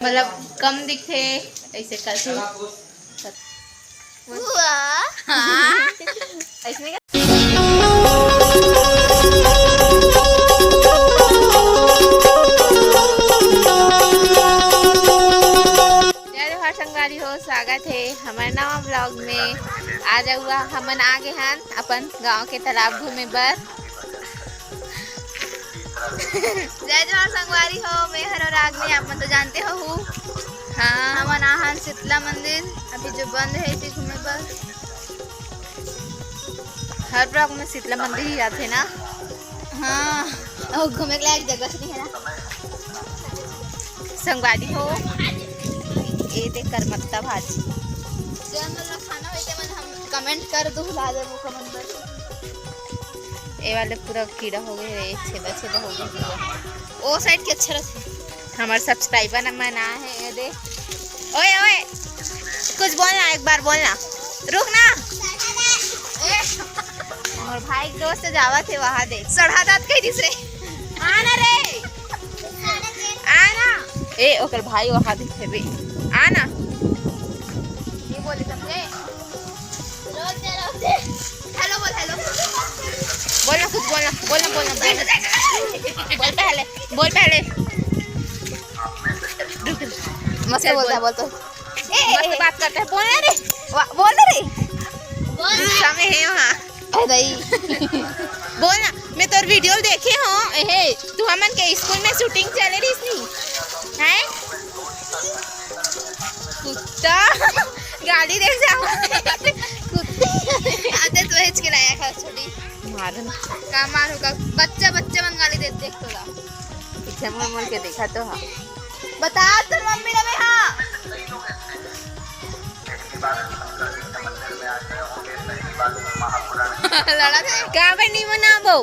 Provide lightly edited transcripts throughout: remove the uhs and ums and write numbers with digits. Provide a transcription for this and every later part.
मतलब कम दिखे ऐसे करते ऐसे संगवारी हो। स्वागत है हमारे नवा ब्लॉग में। आज हुआ हमन आगे हैं अपन गांव के तालाब घूमे बर। जय जोहार संगवारी हो, मैं हर और आगनी आप तो जानते हो। हाँ हमन आहन शीतला मंदिर अभी जो बंद है इसे घूमे बर। हर ब्लॉग में शीतला मंदिर ही आते ना। हाँ और घूमे के लायक जगह नहीं है ना संगवारी हो। ये देख कर मत्ता भाजी खाना होते मन हम कमेंट कर दो ला दे कमेंट कर। ये वाले पूरा कीड़ा हो गए रे, छेदा छेदा हो गया। ओ साइड के अच्छा रहे हमारे सब्सक्राइबर नंबर ना है। ये दे ओए ओए कुछ बोलना, एक बार बोलना, रुक ना। और भाई दोस्त जावा थे वहां देख सड़ा दांत कहीं दिस रे। आना रे आना। ए ओकर भाई वहां दिखे बे आना। ये बोले समझे। हेलो बोल, हेलो बोलना, कुछ बोलना, बोलना बोलना बोल पहले, बोल पहले। मस्त बोलता है, बोल तो मस्त बात करता है। बोलना रे, बोल रे, गुस्सा में है वहाँ। बोलना मैं तोर वीडियो देखे हूँ। हे तू हमन के स्कूल में शूटिंग चले रही थी हैं। कुत्ता गाड़ी देख जाओ आते तो हेच के लाया खा छोड़ी मारन का मार होगा। बच्चा बच्चा मन गाड़ी देख तो ला पीछे मुड़ के देखा तो। हाँ बता तो मम्मी ने। हाँ लड़ा का बनी बनाबो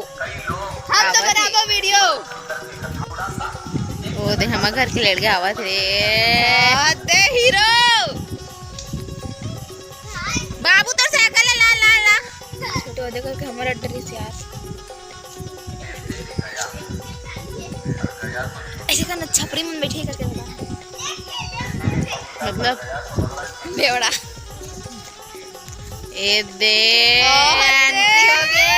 हम तो बनाबो वीडियो। ओ दे हम घर के लड़के आवत रे। दे हीरो बाबू तो साइकिल ला ला ला छोटो देखो कि हमारा ड्रेस यार ऐसे करना छपरी में बैठे करके मतलब बेवड़ा। ए दे एंट्री हो गए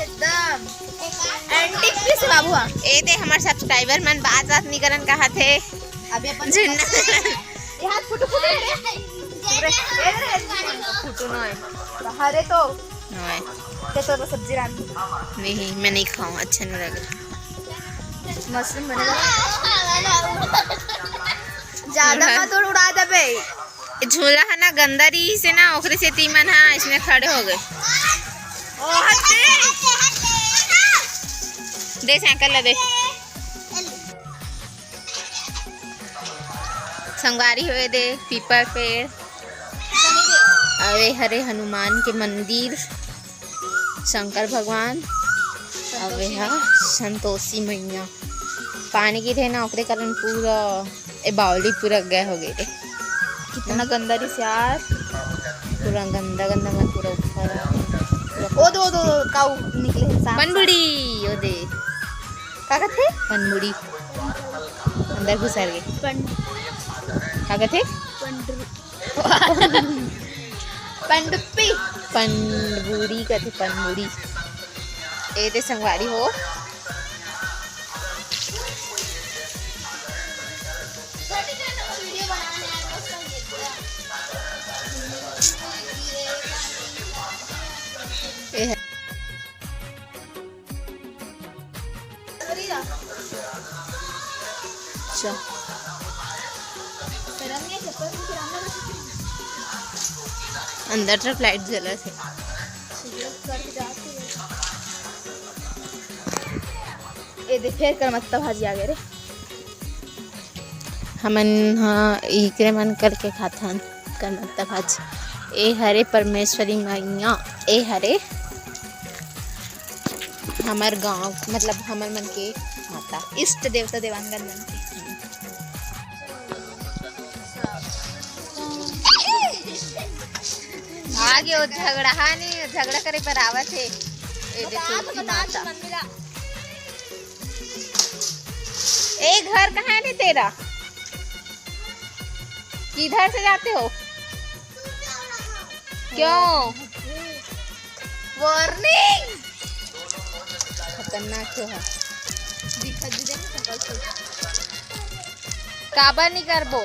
एकदम एंटिक पीस बाबू। ए दे हमारे सब्सक्राइबर मन बात नहीं करन कहा थे अभी अपन ये हाथ फुटू फुटू नहीं हरे तो नहीं तो सब्जी रान नहीं मैं नहीं खाऊं, अच्छा नहीं लगा। मशरूम बनेगा ज्यादा मत उड़ा देबे। झूला है ना गंदरी से ना ओकरे से तीमन है इसमें खड़े हो गए। ओ दे साइकिल ला दे संगवारी हुए दे पीपल पेड़। अरे हरे हनुमान के मंदिर, शंकर भगवान, अबे हाँ संतोषी मैया। पानी की थे ना ओकरे कारण पूरा ए बावली पूरा गया हो गए रे। कितना गंदा रिस यार, पूरा गंदा गंदा मन पूरा ऊपर। ओ दो दो काऊ निकले पनबुड़ी। ओ दे का कहते पनबुड़ी अंदर घुसर गए। का कहते पंडुप्पी पनबुड़ी कहते पनबुड़ी। ए दे संगवारी हो अंदर तरफ लाइट जला है। ये देखे कर मत्ता भाजी आ गए रे हमन। हाँ इकरे मन करके खाथन कर मत्ता भाजी। ए हरे परमेश्वरी मैया, ए हरे हमार गांव मतलब हमार मन के माता इष्ट देवता देवांगन मन के। आगे वो झगड़ा हाँ नहीं झगड़ा करे पर आवत है ए देखो उसकी माता ए घर कहाँ है तेरा किधर से जाते हो क्यों वार्निंग खतरनाक क्यों है काबर नहीं करबो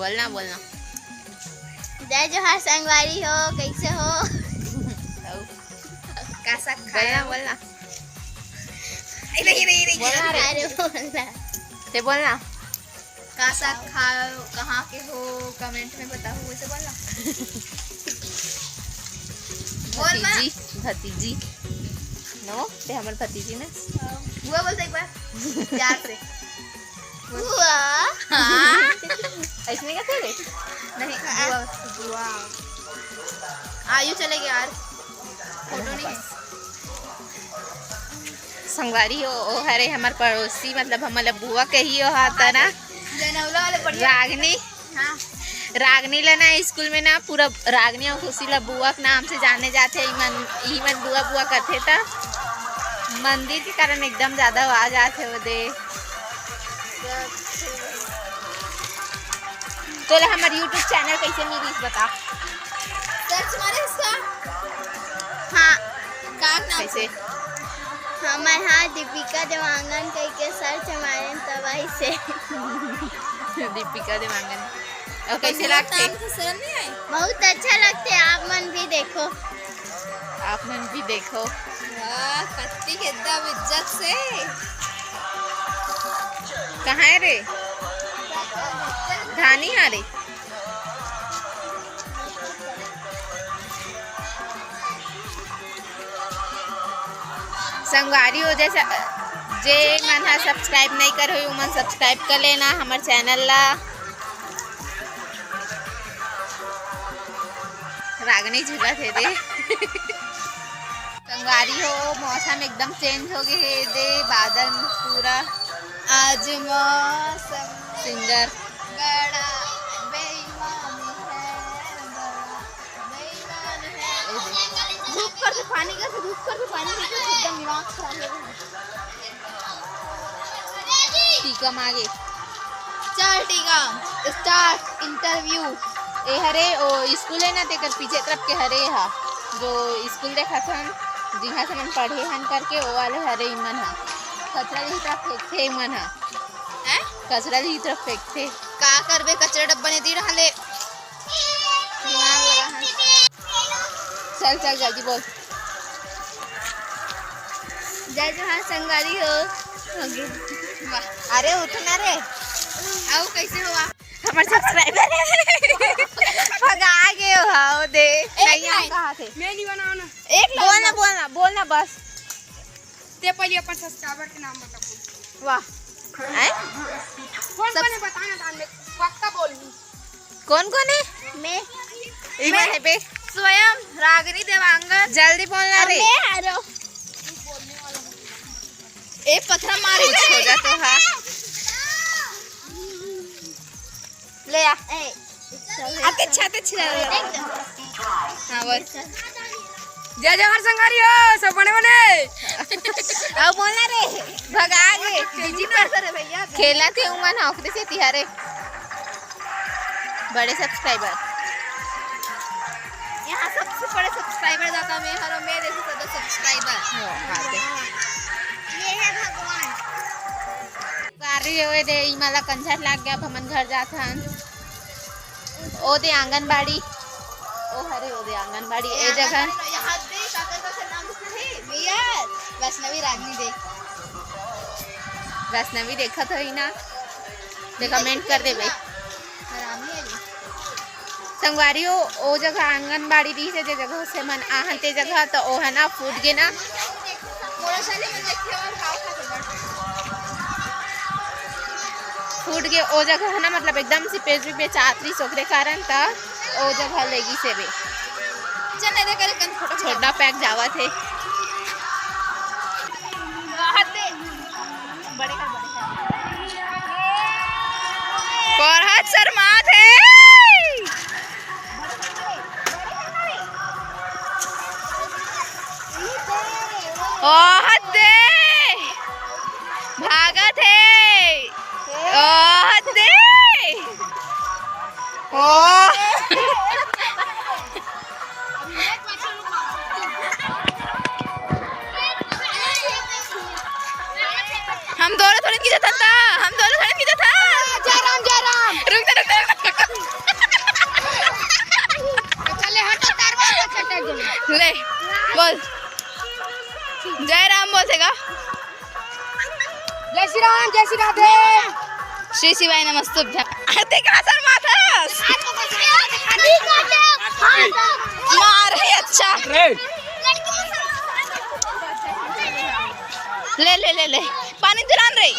बोलना बोलना जय जोहार संगवारी हो कैसे हो कैसा खाया बोलना बोलना रे बोलना ते बोलना कैसा खाओ कहाँ के हो कमेंट में बताओ वैसे बोलना भतीजी भतीजी नो ते हमर भतीजी ने बुआ बोलते एक बार प्यार से बुआ हाँ ऐसे कैसे रे नहीं बुआ बुआ आयु चलेगी यार फोटो नहीं संगवारी हो ओ हरे हमार पड़ोसी मतलब हमारा बुआ कही हो हाथा ना जनौला वाले बढ़िया रागनी हाँ रागनी ला ना स्कूल में ना पूरा रागनी और खुशी ला बुआ के नाम से जाने जाते मन बुआ बुआ करते था मंदिर के कारण एकदम ज्यादा आवाज आते हो दे तो हमारे YouTube चैनल कैसे मिली बता सर्च मारे इसका हाँ का नाम कैसे हमारे हाँ दीपिका देवांगन कह के सर्च मारे तबाही से दीपिका देवांगन और कैसे लगते बहुत अच्छा लगते आप मन भी देखो आप मन भी देखो वाह कत्ती एकदम इज्जत से कहाँ है रे धानी आ रे संगवारी हो जैसा जे मन हा सब्सक्राइब नहीं कर हो मन सब्सक्राइब कर लेना हमारे चैनल ला रागनी झूला थे दे संगवारी हो मौसम एकदम चेंज हो गए है दे बादल पूरा आज मौसम सिंगर बड़ा बेईमान है धूप कर दे पानी का धूप कर दे पानी का एकदम दिमाग खराब हो गया टीका मांगे चल टीका स्टार्ट इंटरव्यू ए हरे ओ स्कूल है ना तेकर पीछे तरफ के हरे हा जो स्कूल देखा था जिहा से मन पढ़े हन करके वो वाले हरे मन हा कचरा ली तरफ फेंकते मन हा हैं कचरा ली तरफ फेंकते का करबे कचरा डब्बा ने दी रहले दिमाग लगा है चल चल जल्दी बोल जय जोहार संगवारी हो वाह अरे उठना रे आओ कैसे हो आप हमारे सब्सक्राइबर भगा गए हो दे नहीं आ कहां थे मैं नहीं बनाओ ना एक बोलना बोलना बोलना बस ते पहले अपन सब्सक्राइबर के नाम बताओ वाह हैं कौन कौन है बताना था मैं पक्का बोलूं कौन है मैं इमन है पे स्वयं रागिनी देवांगन जल्दी बोलना रे मैं आ रहा हूं ए पत्थर मारे कुछ हो जा तो हाँ ले आ आके छाते छिला हाँ बस जय जोहार संगवारी हो सब बने बने अब बोलना रे भगा गए बिजी कर रे भैया खेला थे उमन औखरे से तिहारे बड़े सब्सक्राइबर यहाँ सबसे बड़े सब्सक्राइबर जाता मैं हर मेरे से ज्यादा सब्सक्राइबर ये है भगवान कार्य होए दे इमाला कंजर लाग गया हमन घर जाथन ओ दे आंगनबाड़ी ओ हरे ओ दे आंगनबाड़ी ए जगह यहाँ दे काका का नाम है भैया वैष्णवी रागनी दे वैष्णवी देखा था ही ना दे कमेंट कर दे भाई हरामी है संगवारी हो ओ जगह आंगनबाड़ी दी से जगह से मन आहन ते जगह तो ओ है ना फूट गे ना फूट गए ओ जगह है ना मतलब एकदम से पेज पे चातरी सोखरे कारण था ओ जगह लेगी से बे छोटा पैक जावा थे फरहत शर्मा थे ओहत दे भागत है ओहत दे ओ हम दोनों थोड़ी की जाता था हम दोनों थोड़ी की जाता जयराम रुक चले हटो तारवा ले बोल जय राम बोलेगा जय श्री राधे श्री शिवाय नमस्तुभ्यं आरती का सर माथस मार है अच्छा ले ले ले ले पानी चलान रही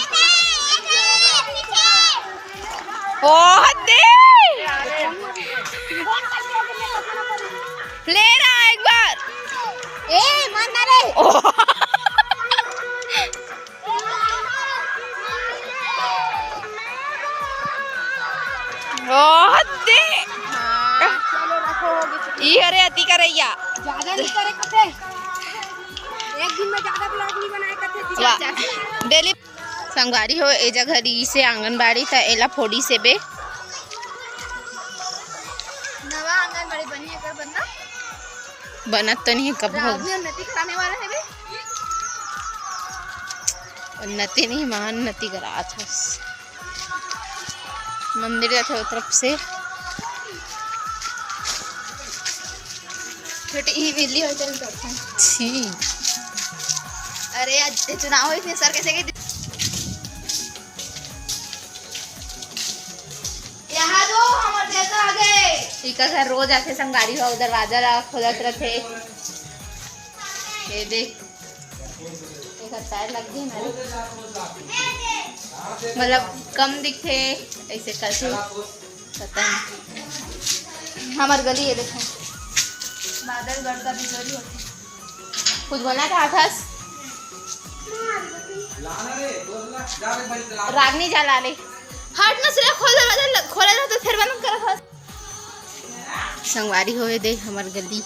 ओ हद्दे लेना एक बार ए मन ना रे ओ हद्दे ई अरे अति करैया ज्यादा नहीं करे कथे एक दिन में ज्यादा ब्लॉग नहीं बनाए कथे डेली संगवारी हो ए जगह री से आंगनबाड़ी था एला फोड़ी से बे नवा आंगनबाड़ी बनी है कर बनना बनत तो नहीं कब हो उन्नति कराने वाला है बे उन्नति नहीं महान उन्नति करा था मंदिर था तरफ से छोटी ही बिल्ली होटल करता है छी अरे आज चुनाव हुई थी सर कैसे गई यहाँ दो हमारे जैसा आ गए इका घर रोज आते संगाड़ी हो दरवाजा ला खोलत रहे ये देख एक पैर लग गई मतलब कम दिखे ऐसे करके पता नहीं हमार गली ये देखो बादल गढ़ता बिजली होती कुछ बोलना था आकाश रागनी जला ले हट न सिर्फ खोल दरवाजा खोले ना तो फिर बंद करा था संगवारी होए देख हमार गली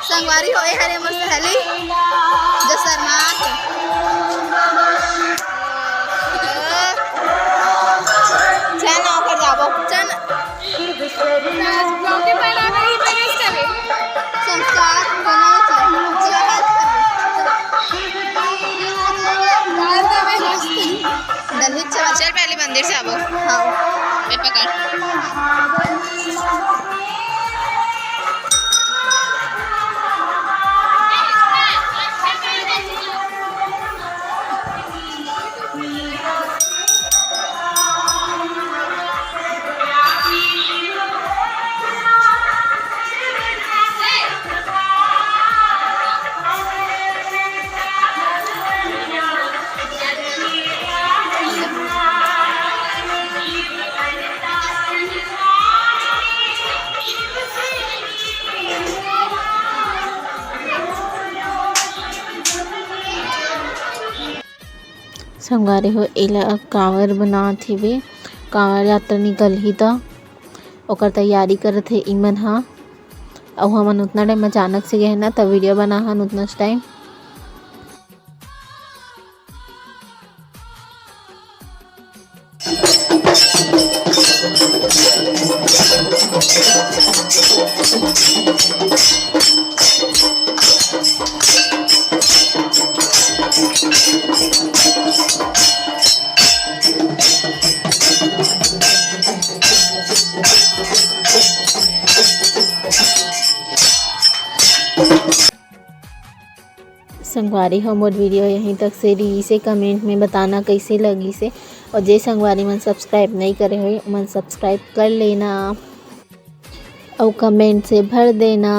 संगवारी होए हरे मस्त हली जसरनाथ चल ना कर जाबो चल ब्लॉगिंग पहला नहीं पेश करे संस्कार बनाओ चल पहले मंदिर से आबो हाँ पे पकड़ संगवारी हो एला कांवर बनात हेवे। कांवर यात्रा निकलही त ओकर तैयारी करत हे इमन ह। अउ हमन उतना टाइम अचानक से गए ना त वीडियो बना हन उतना टाइम। संगवारी हो मोर वीडियो यहीं तक से रही से। कमेंट में बताना कैसे लगी से। और जे संगवारी मन सब्सक्राइब नहीं करे हुए मन सब्सक्राइब कर लेना और कमेंट से भर देना।